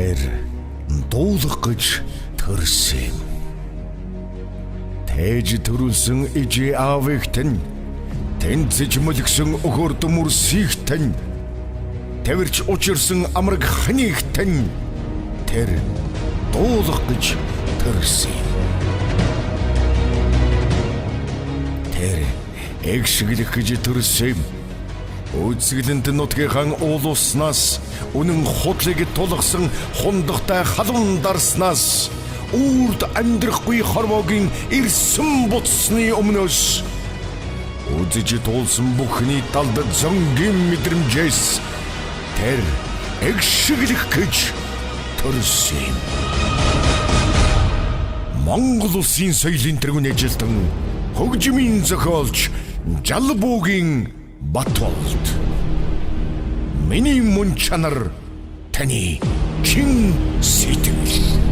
Тэр дуулах гэж төрсөн. Тээж төрүүлсэн ижи аавыгтэн тэнцэж мөлгсөн өхөр дүмүрсийгтэн тэрч учирсан амраг ханигтэн тэр дуулах гэж төрсөн. Тэр эгшиглэх гэж төрсөн. Үзэсгэлэнт нутгийнхаа уулууснаас үнэн худлыг тулгсан хундагтай халуун дарснаас үрд амьдрахгүй хорвоогийн ирсэн буцсны өмнөөс үзэж туулсан бүхний талд зөнгийн мэдрэмжээс тэр эгшиглэх гэж төрсөн. Монгол улсын соёлын тэргүүн ажилтан хөгжмийн зохиолч Жалбуугийн Батболд. Миний мөн чанар таны чин сэтгэл.